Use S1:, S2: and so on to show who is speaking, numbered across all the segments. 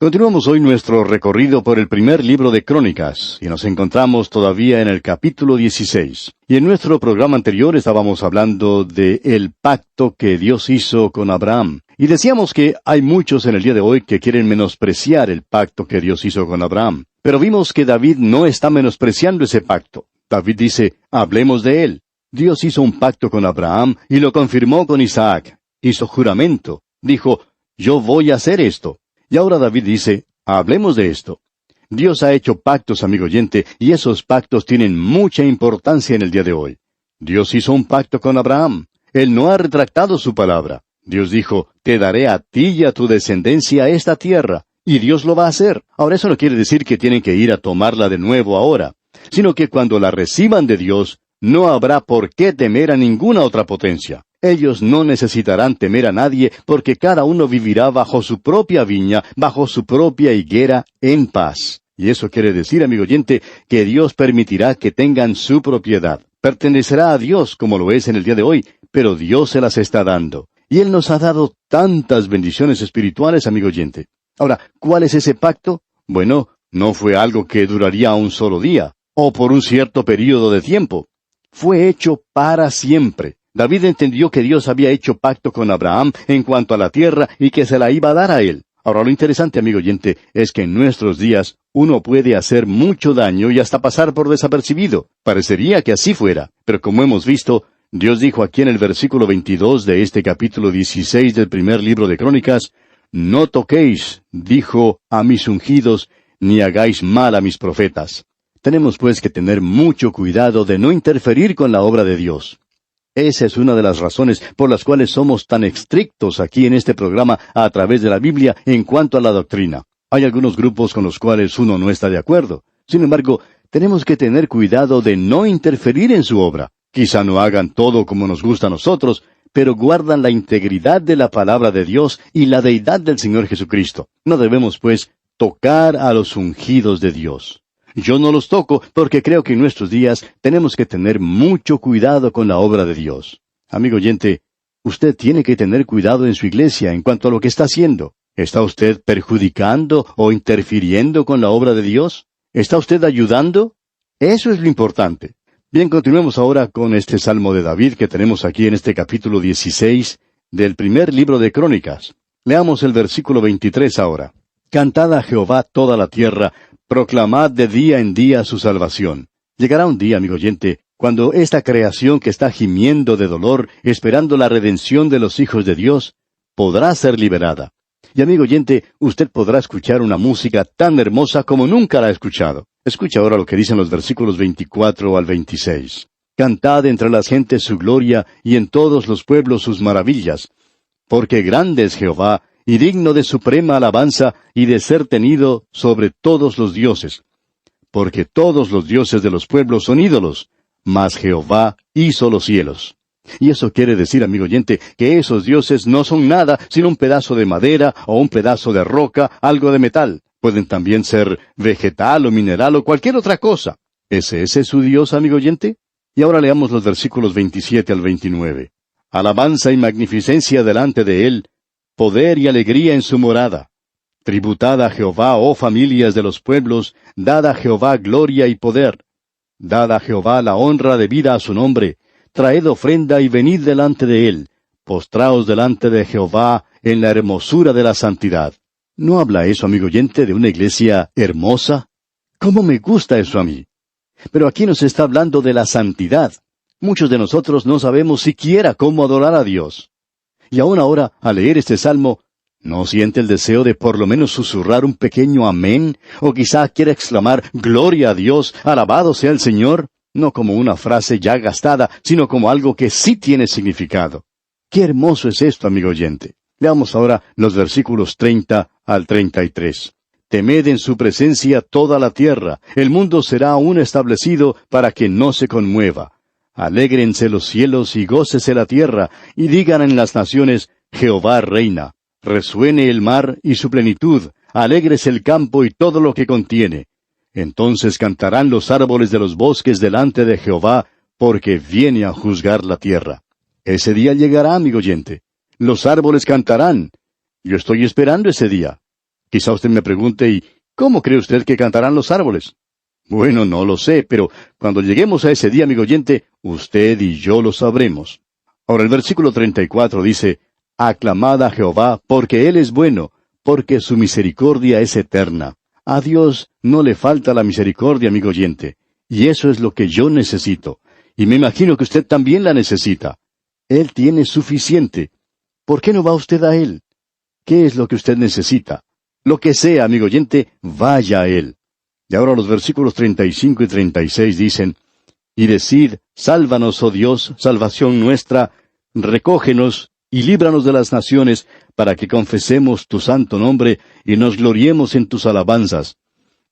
S1: Continuamos hoy nuestro recorrido por el primer libro de Crónicas, y nos encontramos todavía en el capítulo 16. Y en nuestro programa anterior estábamos hablando de el pacto que Dios hizo con Abraham. Y decíamos que hay muchos en el día de hoy que quieren menospreciar el pacto que Dios hizo con Abraham. Pero vimos que David no está menospreciando ese pacto. David dice, hablemos de él. Dios hizo un pacto con Abraham y lo confirmó con Isaac. Hizo juramento. Dijo, yo voy a hacer esto. Y ahora David dice, hablemos de esto. Dios ha hecho pactos, amigo oyente, y esos pactos tienen mucha importancia en el día de hoy. Dios hizo un pacto con Abraham. Él no ha retractado su palabra. Dios dijo, te daré a ti y a tu descendencia esta tierra. Y Dios lo va a hacer. Ahora eso no quiere decir que tienen que ir a tomarla de nuevo ahora, sino que cuando la reciban de Dios, no habrá por qué temer a ninguna otra potencia. Ellos no necesitarán temer a nadie, porque cada uno vivirá bajo su propia viña, bajo su propia higuera, en paz. Y eso quiere decir, amigo oyente, que Dios permitirá que tengan su propiedad. Pertenecerá a Dios, como lo es en el día de hoy, pero Dios se las está dando. Y Él nos ha dado tantas bendiciones espirituales, amigo oyente. Ahora, ¿cuál es ese pacto? Bueno, no fue algo que duraría un solo día, o por un cierto período de tiempo. Fue hecho para siempre. David entendió que Dios había hecho pacto con Abraham en cuanto a la tierra y que se la iba a dar a él. Ahora, lo interesante, amigo oyente, es que en nuestros días uno puede hacer mucho daño y hasta pasar por desapercibido. Parecería que así fuera, pero como hemos visto, Dios dijo aquí en el versículo 22 de este capítulo 16 del primer libro de Crónicas, no toquéis, dijo, a mis ungidos, ni hagáis mal a mis profetas. Tenemos pues que tener mucho cuidado de no interferir con la obra de Dios. Esa es una de las razones por las cuales somos tan estrictos aquí en este programa a través de la Biblia en cuanto a la doctrina. Hay algunos grupos con los cuales uno no está de acuerdo. Sin embargo, tenemos que tener cuidado de no interferir en su obra. Quizá no hagan todo como nos gusta a nosotros, pero guardan la integridad de la palabra de Dios y la deidad del Señor Jesucristo. No debemos, pues, tocar a los ungidos de Dios. Yo no los toco porque creo que en nuestros días tenemos que tener mucho cuidado con la obra de Dios. Amigo oyente, usted tiene que tener cuidado en su iglesia en cuanto a lo que está haciendo. ¿Está usted perjudicando o interfiriendo con la obra de Dios? ¿Está usted ayudando? Eso es lo importante. Bien, continuemos ahora con este Salmo de David que tenemos aquí en este capítulo 16 del primer libro de Crónicas. Leamos el versículo 23 ahora. Cantad a Jehová toda la tierra, proclamad de día en día su salvación. Llegará un día, amigo oyente, cuando esta creación que está gimiendo de dolor, esperando la redención de los hijos de Dios, podrá ser liberada. Y amigo oyente, usted podrá escuchar una música tan hermosa como nunca la ha escuchado. Escucha ahora lo que dicen los versículos 24 al 26. Cantad entre las gentes su gloria, y en todos los pueblos sus maravillas. Porque grande es Jehová, y digno de suprema alabanza, y de ser tenido sobre todos los dioses. Porque todos los dioses de los pueblos son ídolos, mas Jehová hizo los cielos. Y eso quiere decir, amigo oyente, que esos dioses no son nada sino un pedazo de madera o un pedazo de roca, algo de metal. Pueden también ser vegetal o mineral o cualquier otra cosa. ¿Ese es su Dios, amigo oyente? Y ahora leamos los versículos 27 al 29. Alabanza y magnificencia delante de él, poder y alegría en su morada. Tributad a Jehová, oh familias de los pueblos, dad a Jehová gloria y poder. Dad a Jehová la honra debida a su nombre. Traed ofrenda y venid delante de él. Postraos delante de Jehová en la hermosura de la santidad. ¿No habla eso, amigo oyente, de una iglesia hermosa? ¿Cómo me gusta eso a mí? Pero aquí nos está hablando de la santidad. Muchos de nosotros no sabemos siquiera cómo adorar a Dios. Y aún ahora, al leer este salmo, ¿no siente el deseo de por lo menos susurrar un pequeño amén? O quizá quiera exclamar, gloria a Dios, alabado sea el Señor. No como una frase ya gastada, sino como algo que sí tiene significado. ¡Qué hermoso es esto, amigo oyente! Leamos ahora los versículos 30 al 33. Temed en su presencia toda la tierra, el mundo será aún establecido para que no se conmueva. Alégrense los cielos y gócese la tierra, y digan en las naciones, Jehová reina. Resuene el mar y su plenitud, alégrese el campo y todo lo que contiene. Entonces cantarán los árboles de los bosques delante de Jehová, porque viene a juzgar la tierra. Ese día llegará, amigo oyente. Los árboles cantarán. Yo estoy esperando ese día. Quizá usted me pregunte, ¿y cómo cree usted que cantarán los árboles? Bueno, no lo sé, pero cuando lleguemos a ese día, amigo oyente, usted y yo lo sabremos. Ahora el versículo 34 dice, Aclamad a Jehová, porque Él es bueno, porque su misericordia es eterna. A Dios no le falta la misericordia, amigo oyente, y eso es lo que yo necesito, y me imagino que usted también la necesita. Él tiene suficiente. ¿Por qué no va usted a Él? ¿Qué es lo que usted necesita? Lo que sea, amigo oyente, vaya a Él. Y ahora los versículos 35 y 36 dicen, Y decid, sálvanos, oh Dios, salvación nuestra, recógenos y líbranos de las naciones, para que confesemos tu santo nombre y nos gloriemos en tus alabanzas.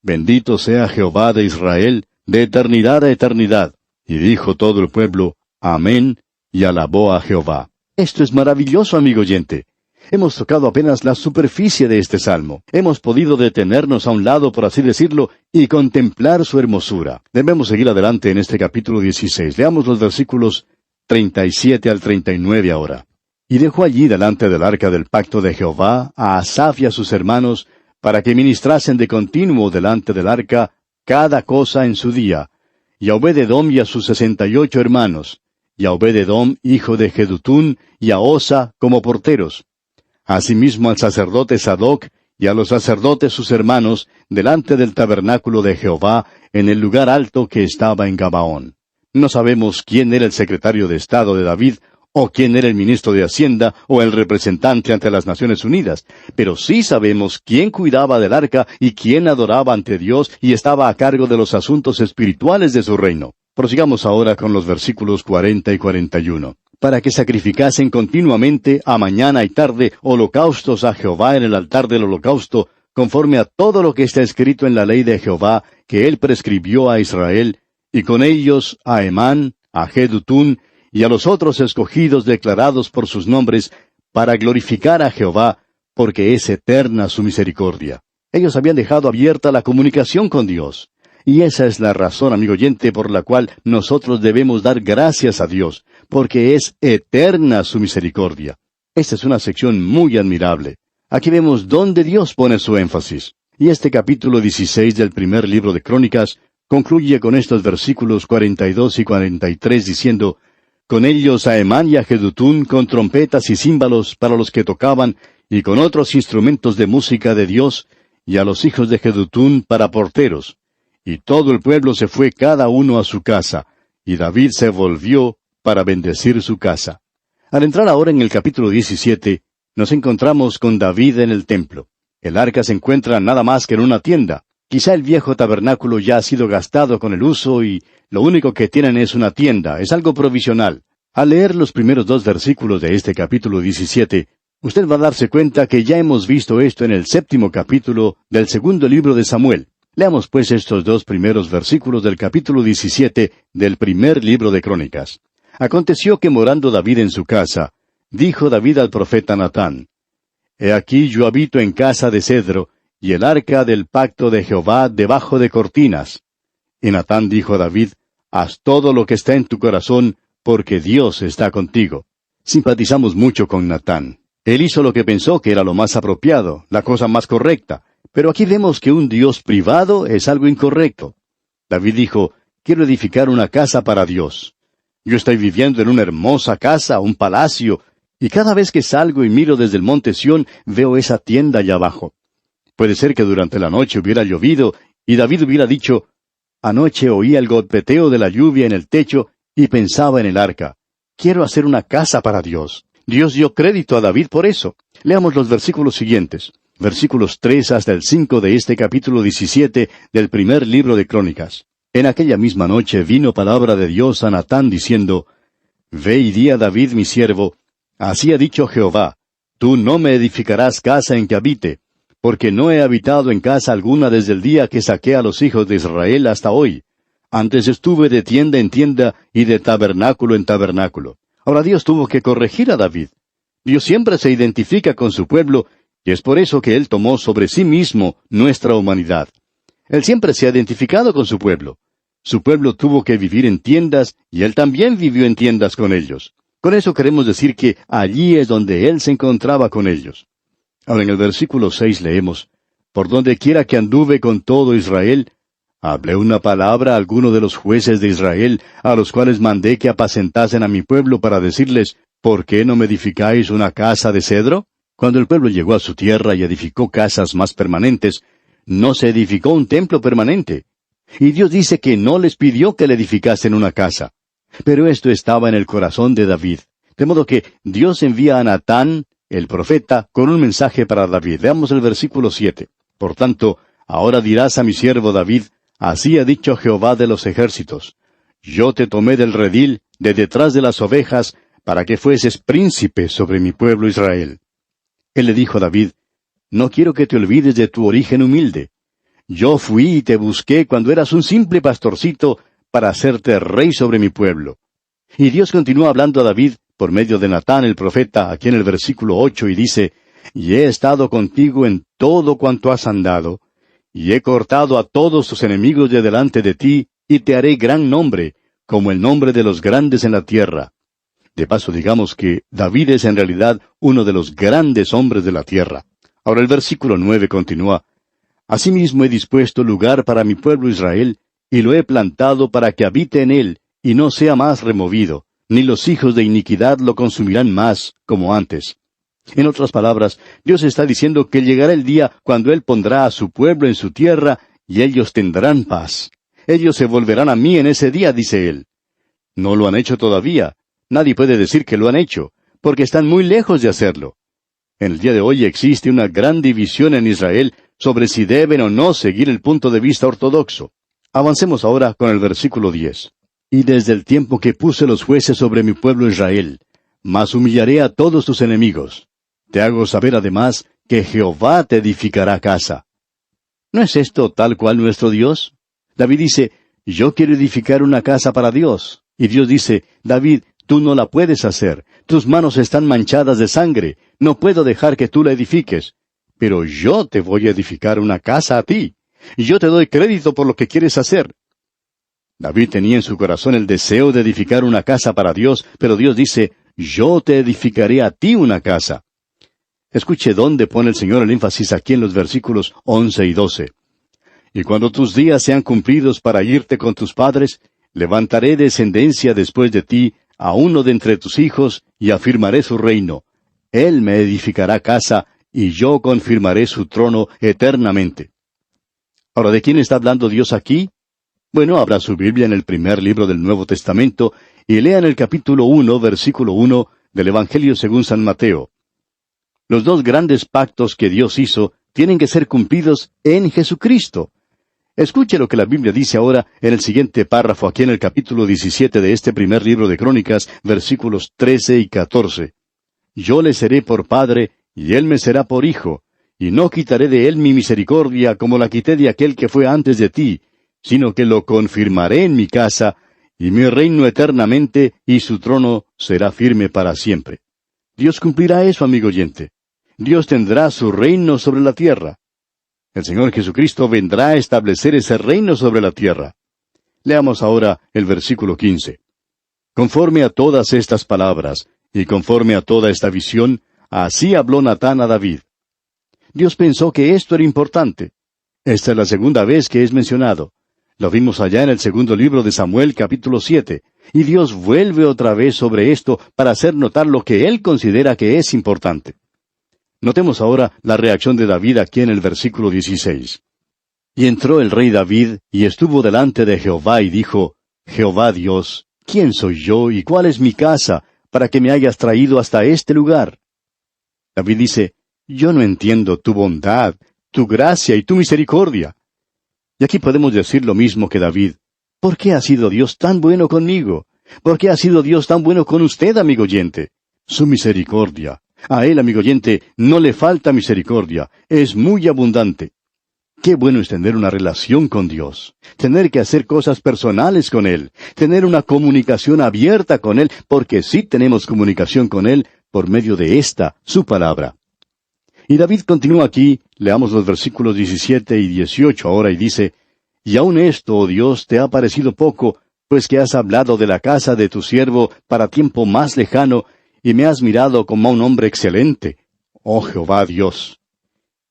S1: Bendito sea Jehová de Israel, de eternidad a eternidad. Y dijo todo el pueblo, Amén, y alabó a Jehová. Esto es maravilloso, amigo oyente. Hemos tocado apenas la superficie de este salmo. Hemos podido detenernos a un lado, por así decirlo, y contemplar su hermosura. Debemos seguir adelante en este capítulo 16. Leamos los versículos 37 al 39 ahora. Y dejó allí delante del arca del pacto de Jehová a Asaf y a sus hermanos, para que ministrasen de continuo delante del arca cada cosa en su día, y a Obed-edom y a sus 68 hermanos, y a Obed-edom hijo de Jedutún, y a Osa como porteros. Asimismo al sacerdote Sadoc y a los sacerdotes sus hermanos, delante del tabernáculo de Jehová, en el lugar alto que estaba en Gabaón. No sabemos quién era el secretario de Estado de David, o quién era el ministro de Hacienda, o el representante ante las Naciones Unidas, pero sí sabemos quién cuidaba del arca y quién adoraba ante Dios y estaba a cargo de los asuntos espirituales de su reino. Prosigamos ahora con los versículos 40 y 41. Para que sacrificasen continuamente a mañana y tarde holocaustos a Jehová en el altar del holocausto, conforme a todo lo que está escrito en la ley de Jehová, que él prescribió a Israel, y con ellos a Emán, a Jedutún, y a los otros escogidos declarados por sus nombres, para glorificar a Jehová, porque es eterna su misericordia. Ellos habían dejado abierta la comunicación con Dios. Y esa es la razón, amigo oyente, por la cual nosotros debemos dar gracias a Dios, porque es eterna su misericordia. Esta es una sección muy admirable. Aquí vemos dónde Dios pone su énfasis. Y este capítulo 16 del primer libro de Crónicas concluye con estos versículos 42 y 43 diciendo, Con ellos a Emán y a Jedutún con trompetas y címbalos para los que tocaban, y con otros instrumentos de música de Dios, y a los hijos de Jedutún para porteros. Y todo el pueblo se fue cada uno a su casa, y David se volvió para bendecir su casa. Al entrar ahora en el capítulo 17, nos encontramos con David en el templo. El arca se encuentra nada más que en una tienda. Quizá el viejo tabernáculo ya ha sido gastado con el uso y lo único que tienen es una tienda, es algo provisional. Al leer los primeros 2 versículos de este capítulo 17, usted va a darse cuenta que ya hemos visto esto en el 7º capítulo del 2º libro de Samuel. Leamos pues estos 2 primeros versículos del capítulo 17 del primer libro de Crónicas. Aconteció que morando David en su casa, dijo David al profeta Natán, He aquí yo habito en casa de cedro, y el arca del pacto de Jehová debajo de cortinas. Y Natán dijo a David, Haz todo lo que está en tu corazón, porque Dios está contigo. Simpatizamos mucho con Natán. Él hizo lo que pensó que era lo más apropiado, la cosa más correcta. Pero aquí vemos que un Dios privado es algo incorrecto. David dijo, Quiero edificar una casa para Dios. Yo estoy viviendo en una hermosa casa, un palacio, y cada vez que salgo y miro desde el monte Sión, veo esa tienda allá abajo. Puede ser que durante la noche hubiera llovido, y David hubiera dicho, Anoche oí el golpeteo de la lluvia en el techo, y pensaba en el arca. Quiero hacer una casa para Dios. Dios dio crédito a David por eso. Leamos los versículos siguientes. Versículos 3 hasta el 5 de este capítulo 17 del primer libro de Crónicas. En aquella misma noche vino palabra de Dios a Natán diciendo, Ve y di a David mi siervo, así ha dicho Jehová, tú no me edificarás casa en que habite, porque no he habitado en casa alguna desde el día que saqué a los hijos de Israel hasta hoy. Antes estuve de tienda en tienda y de tabernáculo en tabernáculo. Ahora Dios tuvo que corregir a David. Dios siempre se identifica con su pueblo, y es por eso que Él tomó sobre sí mismo nuestra humanidad. Él siempre se ha identificado con su pueblo. Su pueblo tuvo que vivir en tiendas, y Él también vivió en tiendas con ellos. Con eso queremos decir que allí es donde Él se encontraba con ellos. Ahora en el versículo 6 leemos, Por donde quiera que anduve con todo Israel, hablé una palabra a alguno de los jueces de Israel, a los cuales mandé que apacentasen a mi pueblo para decirles, ¿por qué no me edificáis una casa de cedro? Cuando el pueblo llegó a su tierra y edificó casas más permanentes, no se edificó un templo permanente. Y Dios dice que no les pidió que le edificasen una casa. Pero esto estaba en el corazón de David. De modo que Dios envía a Natán, el profeta, con un mensaje para David. Veamos el versículo 7. Por tanto, ahora dirás a mi siervo David, así ha dicho Jehová de los ejércitos, yo te tomé del redil, de detrás de las ovejas, para que fueses príncipe sobre mi pueblo Israel. Él le dijo a David, no quiero que te olvides de tu origen humilde. Yo fui y te busqué cuando eras un simple pastorcito para hacerte rey sobre mi pueblo. Y Dios continúa hablando a David por medio de Natán el profeta, aquí en el versículo 8, y dice, y he estado contigo en todo cuanto has andado, y he cortado a todos tus enemigos de delante de ti, y te haré gran nombre, como el nombre de los grandes en la tierra. De paso, digamos que David es en realidad uno de los grandes hombres de la tierra. Ahora el versículo 9 continúa, asimismo he dispuesto lugar para mi pueblo Israel, y lo he plantado para que habite en él, y no sea más removido, ni los hijos de iniquidad lo consumirán más, como antes. En otras palabras, Dios está diciendo que llegará el día cuando Él pondrá a su pueblo en su tierra, y ellos tendrán paz. Ellos se volverán a mí en ese día, dice Él. No lo han hecho todavía. Nadie puede decir que lo han hecho, porque están muy lejos de hacerlo. En el día de hoy existe una gran división en Israel sobre si deben o no seguir el punto de vista ortodoxo. Avancemos ahora con el versículo 10. Y desde el tiempo que puse los jueces sobre mi pueblo Israel, mas humillaré a todos tus enemigos. Te hago saber además que Jehová te edificará casa. ¿No es esto tal cual nuestro Dios? David dice, yo quiero edificar una casa para Dios. Y Dios dice, David, tú no la puedes hacer. Tus manos están manchadas de sangre. No puedo dejar que tú la edifiques. Pero yo te voy a edificar una casa a ti. Y yo te doy crédito por lo que quieres hacer. David tenía en su corazón el deseo de edificar una casa para Dios, pero Dios dice, yo te edificaré a ti una casa. Escuche dónde pone el Señor el énfasis aquí en los versículos 11 y 12. Y cuando tus días sean cumplidos para irte con tus padres, levantaré descendencia después de ti, a uno de entre tus hijos, y afirmaré su reino. Él me edificará casa, y yo confirmaré su trono eternamente. Ahora, ¿de quién está hablando Dios aquí? Bueno, abra su Biblia en el primer libro del Nuevo Testamento, y lea en el capítulo 1, versículo 1, del Evangelio según San Mateo. Los dos grandes pactos que Dios hizo tienen que ser cumplidos en Jesucristo. Escuche lo que la Biblia dice ahora en el siguiente párrafo, aquí en el capítulo 17 de este primer libro de Crónicas, versículos 13 y 14. Yo le seré por padre, y él me será por hijo, y no quitaré de él mi misericordia como la quité de aquel que fue antes de ti, sino que lo confirmaré en mi casa, y mi reino eternamente, y su trono será firme para siempre. Dios cumplirá eso, amigo oyente. Dios tendrá su reino sobre la tierra. El Señor Jesucristo vendrá a establecer ese reino sobre la tierra. Leamos ahora el versículo 15. Conforme a todas estas palabras, y conforme a toda esta visión, así habló Natán a David. Dios pensó que esto era importante. Esta es la segunda vez que es mencionado. Lo vimos allá en el segundo libro de Samuel, capítulo 7, y Dios vuelve otra vez sobre esto para hacer notar lo que Él considera que es importante. Notemos ahora la reacción de David aquí en el versículo 16. Y entró el rey David, y estuvo delante de Jehová, y dijo, Jehová Dios, ¿quién soy yo, y cuál es mi casa, para que me hayas traído hasta este lugar? David dice, yo no entiendo tu bondad, tu gracia y tu misericordia. Y aquí podemos decir lo mismo que David. ¿Por qué ha sido Dios tan bueno conmigo? ¿Por qué ha sido Dios tan bueno con usted, amigo oyente? Su misericordia. A Él, amigo oyente, no le falta misericordia. Es muy abundante. Qué bueno es tener una relación con Dios. Tener que hacer cosas personales con Él. Tener una comunicación abierta con Él, porque sí tenemos comunicación con Él por medio de esta, su palabra. Y David continúa aquí, leamos los versículos 17 y 18 ahora, y dice, Y aun esto, oh Dios, te ha parecido poco, pues que has hablado de la casa de tu siervo para tiempo más lejano, y me has mirado como a un hombre excelente. Oh Jehová Dios.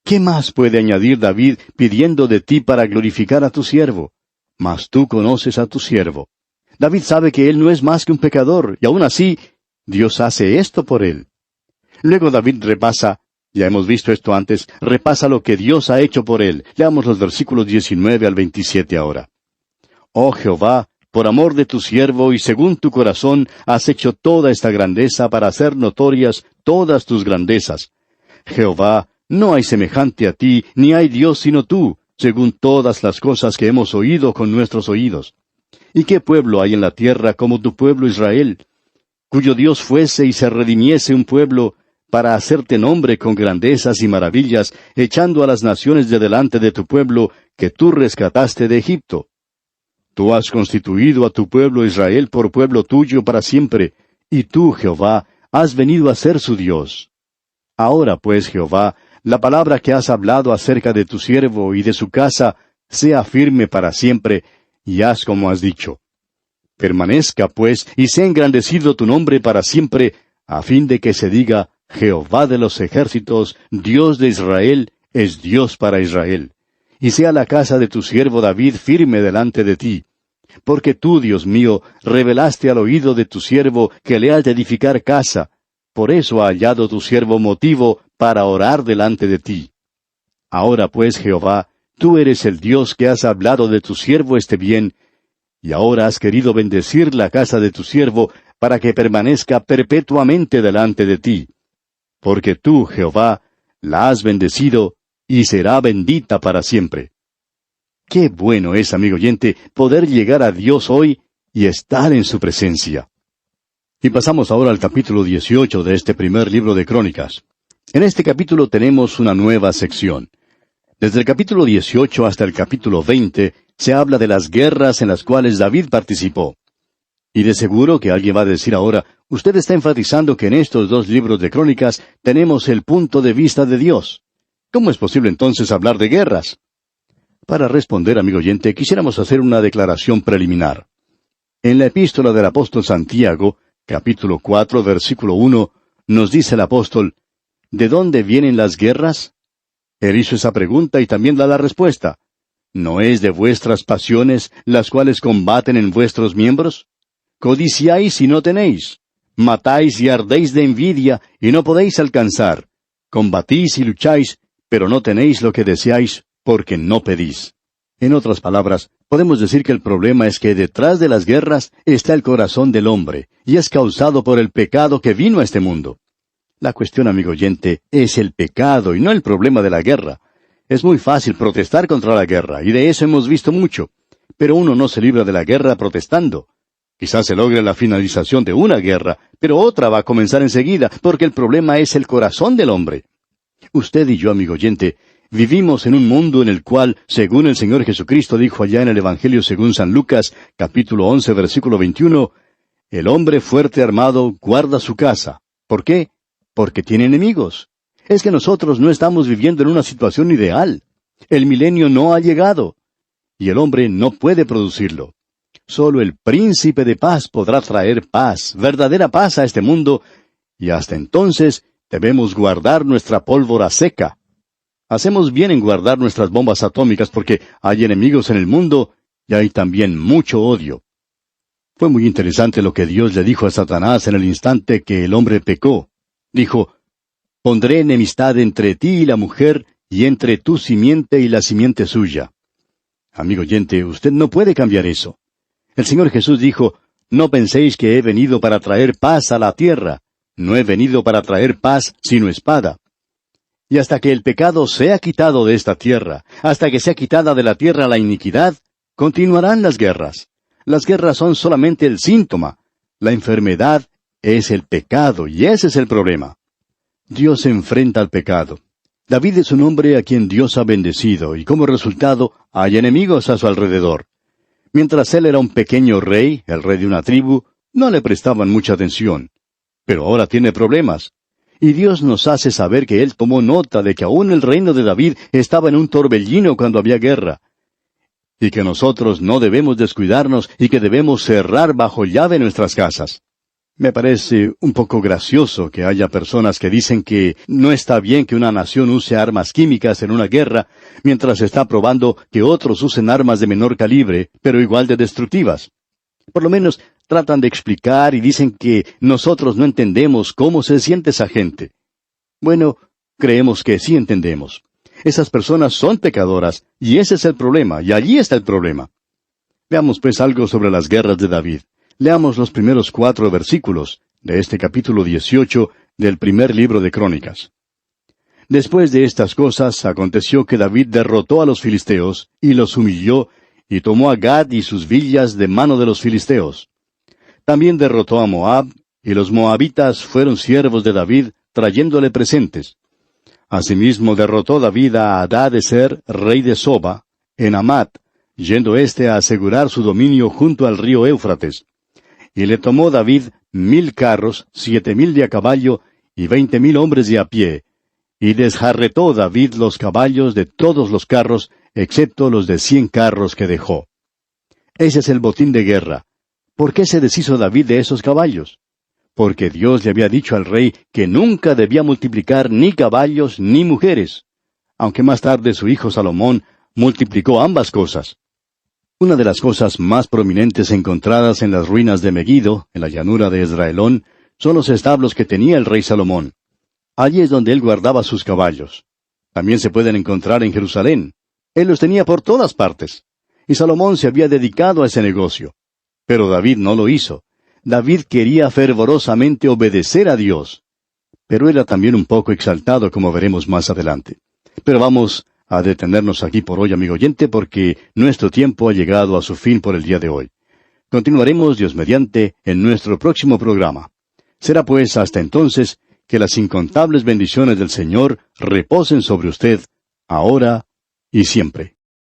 S1: ¿Qué más puede añadir David pidiendo de ti para glorificar a tu siervo? Mas tú conoces a tu siervo. David sabe que él no es más que un pecador, y aún así, Dios hace esto por él. Luego David repasa, ya hemos visto esto antes, repasa lo que Dios ha hecho por él. Leamos los versículos 19 al 27 ahora. Oh Jehová, por amor de tu siervo y según tu corazón, has hecho toda esta grandeza para hacer notorias todas tus grandezas. Jehová, no hay semejante a ti, ni hay Dios sino tú, según todas las cosas que hemos oído con nuestros oídos. ¿Y qué pueblo hay en la tierra como tu pueblo Israel, cuyo Dios fuese y se redimiese un pueblo, para hacerte nombre con grandezas y maravillas, echando a las naciones de delante de tu pueblo, que tú rescataste de Egipto? Tú has constituido a tu pueblo Israel por pueblo tuyo para siempre, y tú, Jehová, has venido a ser su Dios. Ahora pues, Jehová, la palabra que has hablado acerca de tu siervo y de su casa, sea firme para siempre, y haz como has dicho. Permanezca, pues, y sea engrandecido tu nombre para siempre, a fin de que se diga, Jehová de los ejércitos, Dios de Israel, es Dios para Israel. Y sea la casa de tu siervo David firme delante de ti. Porque tú, Dios mío, revelaste al oído de tu siervo que le has de edificar casa. Por eso ha hallado tu siervo motivo para orar delante de ti. Ahora pues, Jehová, tú eres el Dios que has hablado de tu siervo este bien, y ahora has querido bendecir la casa de tu siervo para que permanezca perpetuamente delante de ti. Porque tú, Jehová, la has bendecido, y será bendita para siempre. Qué bueno es, amigo oyente, poder llegar a Dios hoy y estar en su presencia. Y pasamos ahora al capítulo 18 de este primer libro de Crónicas. En este capítulo tenemos una nueva sección. Desde el capítulo 18 hasta el capítulo 20 se habla de las guerras en las cuales David participó. Y de seguro que alguien va a decir ahora, usted está enfatizando que en estos dos libros de Crónicas tenemos el punto de vista de Dios. ¿Cómo es posible entonces hablar de guerras? Para responder, amigo oyente, quisiéramos hacer una declaración preliminar. En la epístola del apóstol Santiago, capítulo 4, versículo 1, nos dice el apóstol, ¿de dónde vienen las guerras? Él hizo esa pregunta y también da la respuesta. ¿No es de vuestras pasiones las cuales combaten en vuestros miembros? Codiciáis y no tenéis. Matáis y ardéis de envidia y no podéis alcanzar. Combatís y lucháis, pero no tenéis lo que deseáis, porque no pedís. En otras palabras, podemos decir que el problema es que detrás de las guerras está el corazón del hombre, y es causado por el pecado que vino a este mundo. La cuestión, amigo oyente, es el pecado y no el problema de la guerra. Es muy fácil protestar contra la guerra, y de eso hemos visto mucho. Pero uno no se libra de la guerra protestando. Quizás se logre la finalización de una guerra, pero otra va a comenzar enseguida, porque el problema es el corazón del hombre. Usted y yo, amigo oyente, vivimos en un mundo en el cual, según el Señor Jesucristo dijo allá en el Evangelio según San Lucas, capítulo 11, versículo 21, el hombre fuerte armado guarda su casa. ¿Por qué? Porque tiene enemigos. Es que nosotros no estamos viviendo en una situación ideal. El milenio no ha llegado. Y el hombre no puede producirlo. Solo el príncipe de paz podrá traer paz, verdadera paz a este mundo, y hasta entonces debemos guardar nuestra pólvora seca. Hacemos bien en guardar nuestras bombas atómicas porque hay enemigos en el mundo y hay también mucho odio. Fue muy interesante lo que Dios le dijo a Satanás en el instante que el hombre pecó. Dijo, «Pondré enemistad entre ti y la mujer, y entre tu simiente y la simiente suya». Amigo oyente, usted no puede cambiar eso. El Señor Jesús dijo, «No penséis que he venido para traer paz a la tierra. No he venido para traer paz, sino espada». Y hasta que el pecado sea quitado de esta tierra, hasta que sea quitada de la tierra la iniquidad, continuarán las guerras. Las guerras son solamente el síntoma. La enfermedad es el pecado, y ese es el problema. Dios se enfrenta al pecado. David es un hombre a quien Dios ha bendecido, y como resultado hay enemigos a su alrededor. Mientras él era un pequeño rey, el rey de una tribu, no le prestaban mucha atención. Pero ahora tiene problemas. Y Dios nos hace saber que Él tomó nota de que aún el reino de David estaba en un torbellino cuando había guerra. Y que nosotros no debemos descuidarnos y que debemos cerrar bajo llave nuestras casas. Me parece un poco gracioso que haya personas que dicen que no está bien que una nación use armas químicas en una guerra, mientras está probando que otros usen armas de menor calibre, pero igual de destructivas. Por lo menos tratan de explicar y dicen que nosotros no entendemos cómo se siente esa gente. Bueno, creemos que sí entendemos. Esas personas son pecadoras, y ese es el problema, y allí está el problema. Veamos pues algo sobre las guerras de David. Leamos los primeros 4 versículos de este capítulo 18 del primer libro de Crónicas. Después de estas cosas, aconteció que David derrotó a los filisteos, y los humilló, y tomó a Gad y sus villas de mano de los filisteos. También derrotó a Moab, y los moabitas fueron siervos de David, trayéndole presentes. Asimismo derrotó David a Hadad-ezer, rey de Soba, en Amat, yendo éste a asegurar su dominio junto al río Éufrates. Y le tomó David 1000 carros, 7000 de a caballo, y 20,000 hombres de a pie. Y desjarretó David los caballos de todos los carros, excepto los de 100 carros que dejó. Ese es el botín de guerra. ¿Por qué se deshizo David de esos caballos? Porque Dios le había dicho al rey que nunca debía multiplicar ni caballos ni mujeres, aunque más tarde su hijo Salomón multiplicó ambas cosas. Una de las cosas más prominentes encontradas en las ruinas de Megiddo, en la llanura de Esdraelón, son los establos que tenía el rey Salomón. Allí es donde él guardaba sus caballos. También se pueden encontrar en Jerusalén. Él los tenía por todas partes. Y Salomón se había dedicado a ese negocio. Pero David no lo hizo. David quería fervorosamente obedecer a Dios. Pero era también un poco exaltado, como veremos más adelante. Pero vamos a detenernos aquí por hoy, amigo oyente, porque nuestro tiempo ha llegado a su fin por el día de hoy. Continuaremos, Dios mediante, en nuestro próximo programa. Será pues hasta entonces que las incontables bendiciones del Señor reposen sobre usted, ahora y siempre.